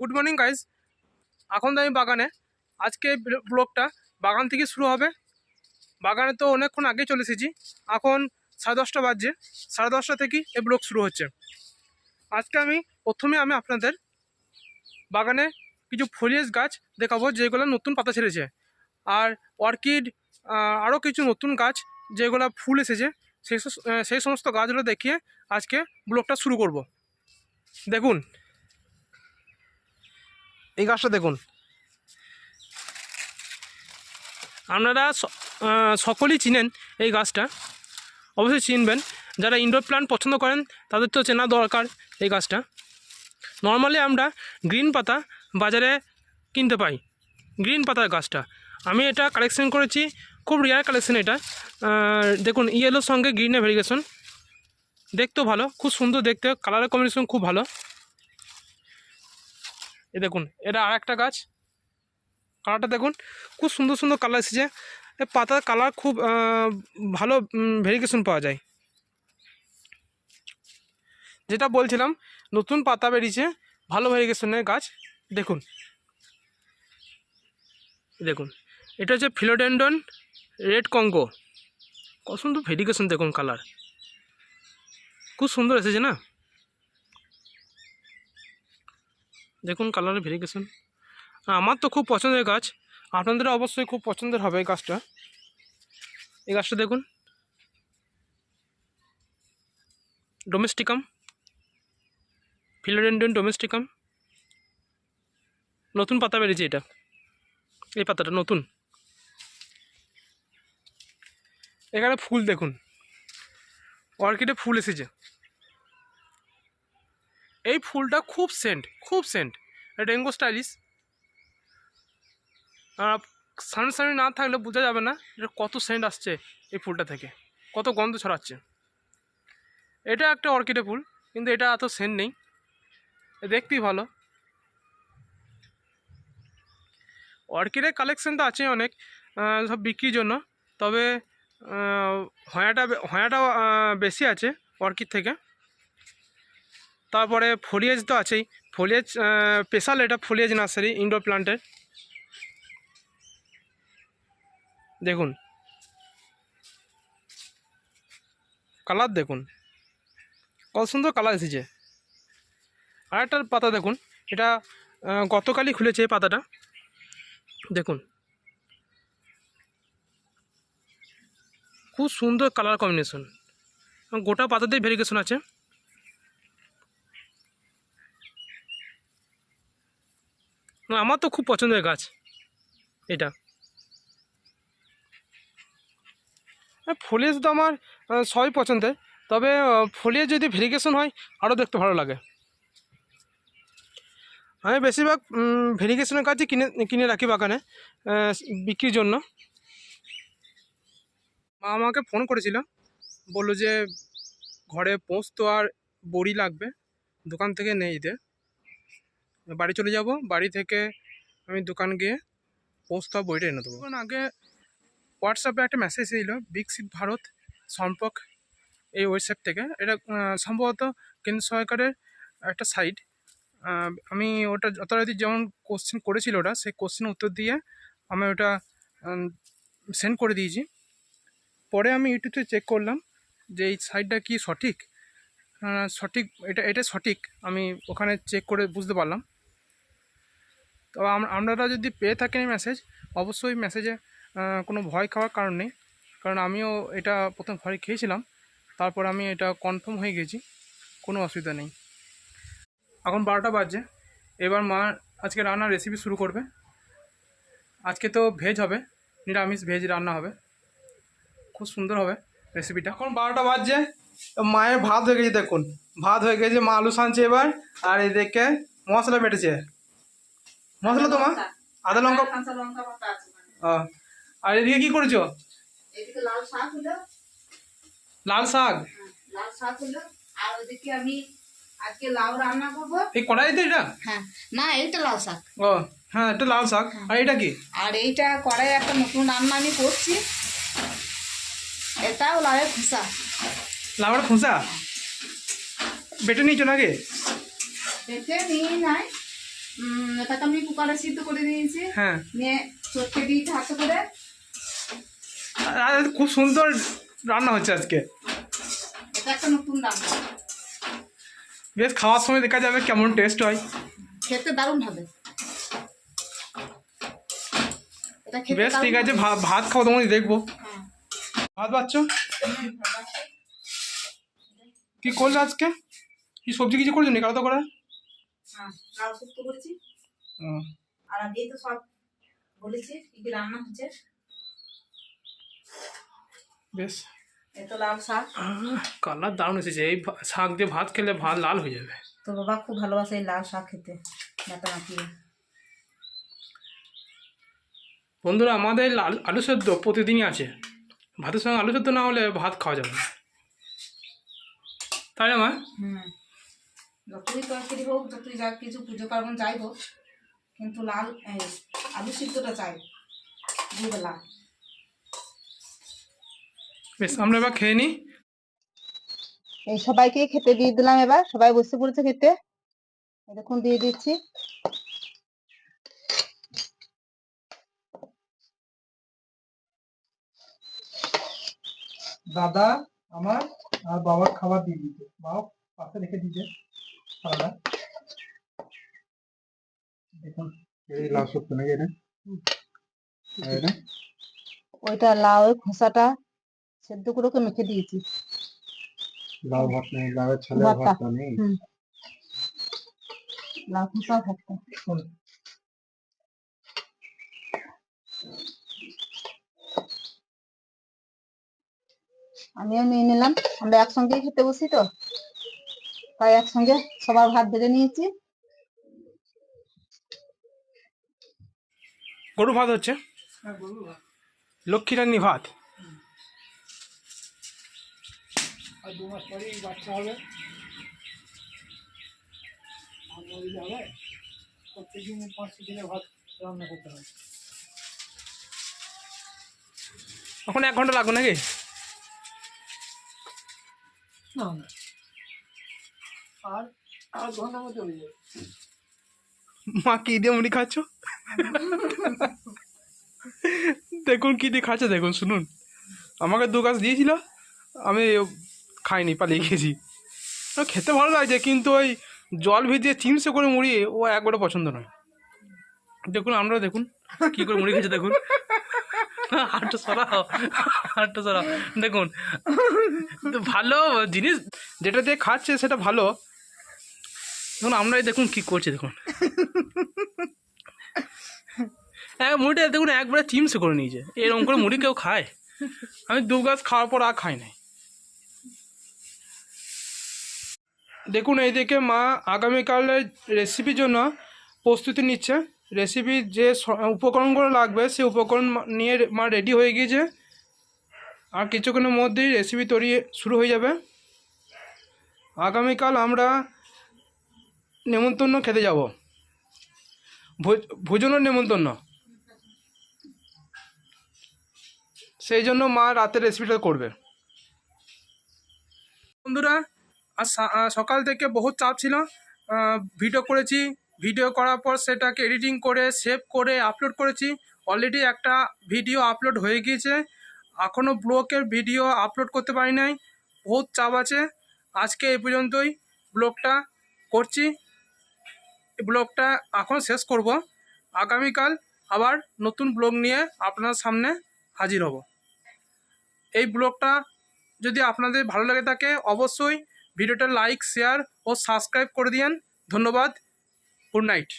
Good morning guys. এখন তো আমি বাগানে, আজকে ব্লগটা বাগান থেকে শুরু হবে। বাগানে তো অনেকক্ষণ আগে চলে এসেছি, এখন 10:30 বাজছে। 10:30 থেকেই এই ব্লগ শুরু হচ্ছে। আজকে প্রথমে আমি আপনাদের বাগানে কিছু ফলিয়েজ গাছ দেখাবো যেগুলো নতুন পাতা ছেড়েছে, আর অর্কিড, আরও কিছু নতুন গাছ যেগুলো ফুল এসেছে, সেই সমস্ত গাছগুলো দেখিয়ে আজকে ব্লগটা শুরু করব। দেখুন এই গাছটা দেখুন, আপনারা সকলেই চিনেন এই গাছটা, অবশ্যই চিনবেন। যারা ইনডোর প্ল্যান্ট পছন্দ করেন তাদের তো চেনা দরকার এই গাছটা। নর্মালি আমরা গ্রিন পাতা বাজারে কিনতে পাই, গ্রিন পাতার গাছটা। আমি এটা কালেকশন করেছি, খুব রেয়ার কালেকশন এটা। দেখুন ইয়েলোর সঙ্গে গ্রিনের ভেরিয়েশন, দেখতেও ভালো, খুব সুন্দর দেখতে, কালারের কম্বিনেশন খুব ভালো। এ দেখুন এটা আর একটা গাছ, কালারটা দেখুন, খুব সুন্দর সুন্দর কালার এসেছে। পাতার কালার খুব ভালো ভেরিয়েশন পাওয়া যায়। যেটা বলছিলাম, নতুন পাতা বেরিয়েছে, ভালো ভেরিয়েশনের গাছ। দেখুন দেখুন এটা হচ্ছে ফিলোডেন্ডন রেড কঙ্গো। কত সুন্দর ভেরিয়েশন, দেখুন কালার খুব সুন্দর এসেছে না? দেখুন কালারের ভেরিয়েশন, আমার তো খুব পছন্দের গাছ, আপনাদের অবশ্যই খুব পছন্দের হবে এই গাছটা। এই গাছটা দেখুন, ডোমেস্টিকাম, ফিলোডেন্ডন ডোমেস্টিকাম, নতুন পাতা বেরিয়েছে এটা, এই পাতাটা নতুন। এখানে ফুল দেখুন, অর্কিডে ফুল এসেছে। এই ফুলটা খুব সেন্ট, রেঙ্গো স্টাইলিশ। সামনে না থাকলে বোঝা যাবে না এটা কত সেন্ট আসছে এই ফুলটা থেকে, কত গন্ধ ছড়াচ্ছে। এটা একটা অর্কিডে ফুল, কিন্তু এটা এত সেন্ট নেই, দেখতেই ভালো। অর্কিডের কালেকশন তো আছে অনেক, সব বিক্রির জন্য, তবে হয়াটা বেশি আছে অর্কিড থেকে। তারপরে ফলিয়েজ তো আছেই, ফলিয়েজ স্পেশাল, এটা ফলিয়েজ নার্সারি ইনডোর প্ল্যান্টের। দেখুন কালার, দেখুন কত সুন্দর কালার এসেছে। আর একটা পাতা দেখুন, এটা গতকালই খুলেছে এই পাতাটা, দেখুন খুব সুন্দর কালার কম্বিনেশন, গোটা পাতাতেই ভেরিয়েশন আছে। আমার তো খুব পছন্দের গাছ এটা। ফলিয়েজ তো আমার সবই পছন্দের, তবে ফলিয়েজ যদি ভেরিয়েশন হয় আরও দেখতে ভালো লাগে। আমি বেশিরভাগ ভেরিয়েশনের গাছই কিনে রাখি বাগানে বিক্রির জন্য। মা আমাকে ফোন করেছিল, বললো যে ঘরে পোস্ত আর বড়ি লাগবে, দোকান থেকে নিয়ে যেতে। বাড়ি চলে যাব, বাড়ি থেকে আমি দোকান গিয়ে পোস্ত আর বড়িটা এনে দেবো। আগে হোয়াটসঅ্যাপে একটা মেসেজ এসেছিল বিকশিত ভারত সম্পর্ক, এই ওয়েবসাইট থেকে। এটা সম্ভবত কেন্দ্র সরকারের একটা সাইট। আমি ওটা যথারীতি যেমন কোশ্চেন করেছিল ওটা, সেই কোশ্চেন উত্তর দিয়ে আমি ওটা সেন্ড করে দিয়েছি। পরে আমি ইউটিউবে চেক করলাম যে এই সাইটটা কি সঠিক, এটা সঠিক। আমি ওখানে চেক করে বুঝতে পারলাম। তো আপনারা যদি পেয়ে থাকেন মেসেজ, অবশ্যই মেসেজে কোনো ভয় খাওয়ার কারণ নেই, কারণ আমিও এটা প্রথম ভয় খেয়েছিলাম, তারপর আমি এটা কনফার্ম হয়ে গেছি, কোনো অসুবিধা নেই। এখন 12টা বাজছে, এবার মা আজকে রান্নার রেসিপি শুরু করবে। আজকে তো ভেজ হবে, নিরামিষ ভেজ রান্না হবে, খুব সুন্দর হবে রেসিপিটা। এখন 12টা বাজছে, মায়ের ভাত হয়ে গেছে, দেখুন ভাত হয়ে গেছে, মা আলু সানছে এবার, আর এদিকে মশলা বেটেছে। মশলা তো মা আদা লঙ্কা, আর এদিকে কি করেছো? লাল শাক, আর ওদিকে আমি আজকে লাউ রান্না করবো। এই কড়াইতে এটা? হ্যাঁ, না এইটা লাল শাক। ও হ্যাঁ, এটা লাল শাক। আর এটা কি? আর এইটা কড়াই একটা নতুন রান্না আমি করছি, এটাও লাউয়ের খোসা। লাউয়ের খোসা বেটে নিয়েছো নাকি? বেটে নিয়ে নাই, ডিমটাকে আমি কুকারে সিদ্ধ করে নিয়েছি, হ্যাঁ, নিয়ে চটকে দিয়েছি হাতে করে। আর খুব সুন্দর রান্না হচ্ছে আজকে। এটা একটা নতুন রান্না, বেশ খাওয়ার সময় দেখা যাবে কেমন টেস্ট হয়। খেতে দারুণ হবে। এটা খেতে বেশ ঠিক দারুণ আছে, হবে। ভাত খাওয়া তোমার দেখবো। হ্যাঁ। ভাত বাচ্চ কি করলে আজকে? কি সবজি কিছু করছো নাকি আলাদা করে? হ্যাঁ, লাউ শুক্তো করেছি। ও, আর আগেই তো সব বলেছি কি কি রান্না হচ্ছে। বেশ এ তো লাল শাক। কালার দারুণ এসেছে। এই শাক দিয়ে ভাত খেলে ভাত লাল হয়ে যাবে। তো বাবা খুব ভালোবাসে এই লাল শাক খেতে, ডাটা মাখিয়ে। বন্ধুরা, আমাদের আলু সেদ্ধ প্রতিদিনই আছে। ভাতের সঙ্গে আলু সেদ্ধ না হলে ভাত খাওয়া যাবে না, তাই না মা? যতই তরকারি হোক, যতই যা কিছু পুজো পার্বণ যাই হোক, কিন্তু লাল আলু সিদ্ধটা চাই দুবেলা। বেশ, আমরা এবার খেয়ে নিই। এই সবাইকে খেতে দিয়ে দিলাম, এবার সবাই বসে পড়েছে খেতে। দেখুন দিয়ে দিচ্ছি। দাদা আমার আর বাবার খাবার দিয়ে দিতে, বাবা পাশে রেখে দিতে খাওয়াটা। দেখুন এই লাউ শুক্তো নাকি এটা? এটা ওইটা লাউ খোসাটা সেদ্ধ করে ওকে মেখে দিয়েছি। লাউ ভাত নেই, লাউয়ের ছেলে ভর্তা। ভাতটা নেই। লাউ খোসা ভর্তা। আমিও নিয়ে নিলাম, আমরা একসঙ্গেই খেতে বসি তো, তাই একসঙ্গে সবার ভাত বেড়ে নিয়েছি। গরু ভাত হচ্ছে, লক্ষ্মী রান্নি ভাত। আর 2 মাস পরেই বাচ্চা হবে, হবে প্রত্যেকদিন 5 দিনের ভাত রান্না করতে হবে। এখন 1 ঘন্টা লাগবে নাকি? না না, আর 8 ঘন্টার মধ্যে হয়ে যাবে। মা কি দিয়ে মুড়ি খাচ্ছ? দেখুন কি দিয়ে খাচ্ছে, দেখুন শুনুন। আমাকে 2 গাছ দিয়েছিল, আমি খাইনি, পালিয়ে গেছি। খেতে ভালো লাগছে, কিন্তু ওই জল ভিজিয়ে চিমসে করে মুড়ি ও একবারে পছন্দ নয়। দেখুন, আমরা দেখুন কি করে মুড়ি খেয়েছে, দেখুন। হাতটা সরাও, হাতটা সরাও। দেখুন, ভালো জিনিস যেটা দিয়ে খাচ্ছে সেটা ভালো। দেখুন আমরাই দেখুন কি করছে, দেখুন। মুড়িটা দেখুন একবারে চিমসে করে নিয়েছে। এরকম করে মুড়ি কেউ খায়? আমি 2 গাছ খাওয়ার পর আর খাই নাই। দেখুন এইদিকে মা আগামীকালের রেসিপির জন্য প্রস্তুতি নিচ্ছে। রেসিপির যে উপকরণগুলো লাগবে সেই উপকরণ নিয়ে মা রেডি হয়ে গিয়েছে। আর কিছুক্ষণের মধ্যেই রেসিপি তৈরি শুরু হয়ে যাবে। আগামীকাল আমরা নেমন্তন্ন খেতে যাব, ভোজনের নেমন্তন্ন। সেই জন্য মা রাতের রেসিপিটা করবে। বন্ধুরা, আর সকাল থেকে বহুত চাপ ছিল। ভিডিও করেছি, ভিডিও করার পর সেটাকে এডিটিং করে সেভ করে আপলোড করেছি। অলরেডি একটা ভিডিও আপলোড হয়ে গিয়েছে, এখনও ব্লগের ভিডিও আপলোড করতে পারি নাই, বহুত চাপ আছে। আজকে এই পর্যন্তই ব্লগটা করছি। ব্লগটা এখন শেষ করব। আগামীকাল আবার নতুন ব্লগ নিয়ে আপনার সামনে হাজির হব। এই ব্লগটা যদি আপনাদের ভালো লাগে থাকে অবশ্যই ভিডিওটা লাইক, শেয়ার ও সাবস্ক্রাইব করে দিন। ধন্যবাদ। Good night.